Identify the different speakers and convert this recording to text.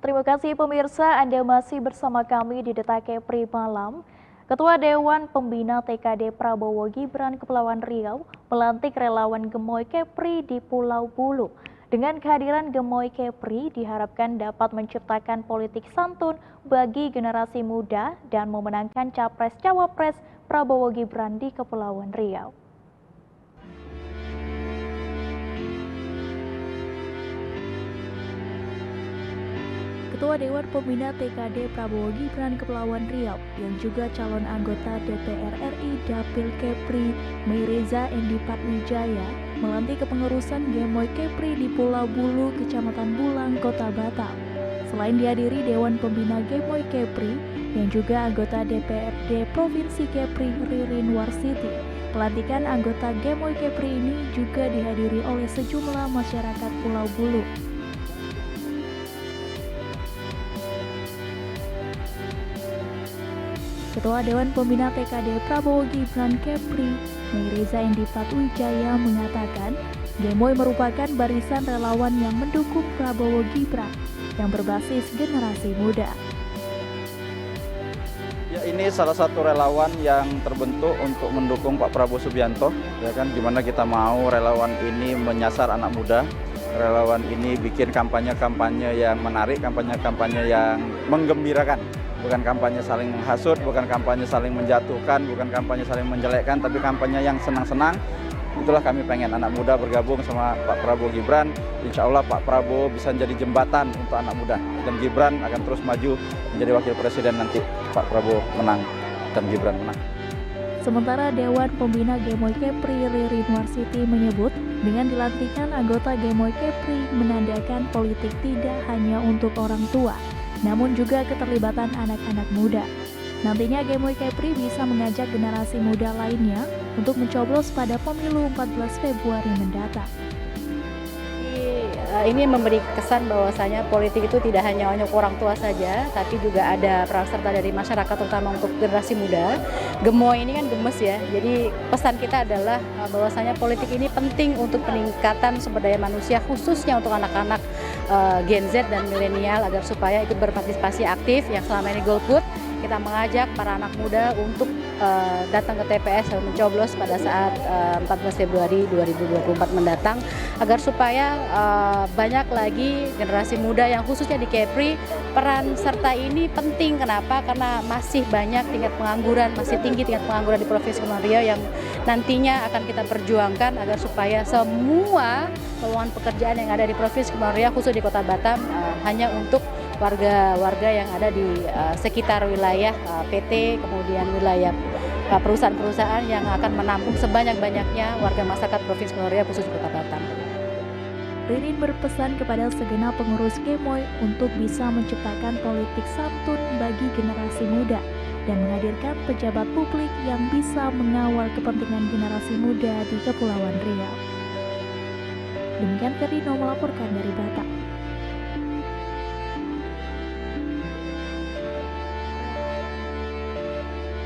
Speaker 1: Terima kasih pemirsa, Anda masih bersama kami di Detak Kepri Malam. Ketua Dewan Pembina TKD Prabowo Gibran Kepulauan Riau melantik relawan Gemoy Kepri di Pulau Bulu. Dengan kehadiran Gemoy Kepri diharapkan dapat menciptakan politik santun bagi generasi muda dan memenangkan Capres-Cawapres Prabowo Gibran di Kepulauan Riau. Ketua Dewan Pembina TKD Prabowo Gibran Kepulauan Riau yang juga calon anggota DPR RI Dapil Kepri Meireza Endi Patwijaya melantik kepengurusan Gemoy Kepri di Pulau Bulu, Kecamatan Bulang, Kota Batam. Selain dihadiri Dewan Pembina Gemoy Kepri yang juga anggota DPRD Provinsi Kepri Ririn Warsiti, pelantikan anggota Gemoy Kepri ini juga dihadiri oleh sejumlah masyarakat Pulau Bulu. Ketua Dewan Pembina TKD Prabowo Gibran Kepri Meireza Endi Patwijaya mengatakan Gemoy merupakan barisan relawan yang mendukung Prabowo Gibran yang berbasis generasi muda.
Speaker 2: Ya, ini salah satu relawan yang terbentuk untuk mendukung Pak Prabowo Subianto, ya kan, gimana kita mau relawan ini menyasar anak muda, relawan ini bikin kampanye-kampanye yang menarik, kampanye-kampanye yang menggembirakan. Bukan kampanye saling menghasut, bukan kampanye saling menjatuhkan, bukan kampanye saling menjelekkan, tapi kampanye yang senang-senang. Itulah kami pengen anak muda bergabung sama Pak Prabowo Gibran. Insya Allah Pak Prabowo bisa menjadi jembatan untuk anak muda. Dan Gibran akan terus maju menjadi wakil presiden nanti Pak Prabowo menang dan Gibran menang.
Speaker 1: Sementara Dewan Pembina Gemoy Kepri Ririn Warsiti menyebut dengan dilantikkan anggota Gemoy Kepri menandakan politik tidak hanya untuk orang tua, namun juga keterlibatan anak-anak muda. Nantinya Gemoy Kepri bisa mengajak generasi muda lainnya untuk mencoblos pada pemilu 14 Februari mendatang.
Speaker 3: Ini memberi kesan bahwasanya politik itu tidak hanya untuk orang tua saja, tapi juga ada peran serta dari masyarakat, terutama untuk generasi muda. Gemoy ini kan gemes ya, jadi pesan kita adalah bahwasanya politik ini penting untuk peningkatan sumber daya manusia, khususnya untuk anak-anak Gen Z dan milenial, agar supaya ikut berpartisipasi aktif yang selama ini golput. Kita mengajak para anak muda untuk datang ke TPS dan mencoblos pada saat 14 Februari 2024 mendatang, agar supaya banyak lagi generasi muda yang khususnya di Kepri. Peran serta ini penting. Kenapa? Karena masih banyak tingkat pengangguran, masih tinggi tingkat pengangguran di Provinsi Kepulauan Riau yang nantinya akan kita perjuangkan agar supaya semua peluang pekerjaan yang ada di Provinsi Kepulauan Riau, khusus di Kota Batam, hanya untuk warga-warga yang ada di sekitar wilayah PT, kemudian wilayah perusahaan-perusahaan yang akan menampung sebanyak-banyaknya warga masyarakat Provinsi Kepulauan Riau, khusus Kota Batam.
Speaker 1: Ririn berpesan kepada segenap pengurus Gemoy untuk bisa menciptakan politik santun bagi generasi muda dan menghadirkan pejabat publik yang bisa mengawal kepentingan generasi muda di Kepulauan Riau. Demikian Ferino melaporkan dari Batam.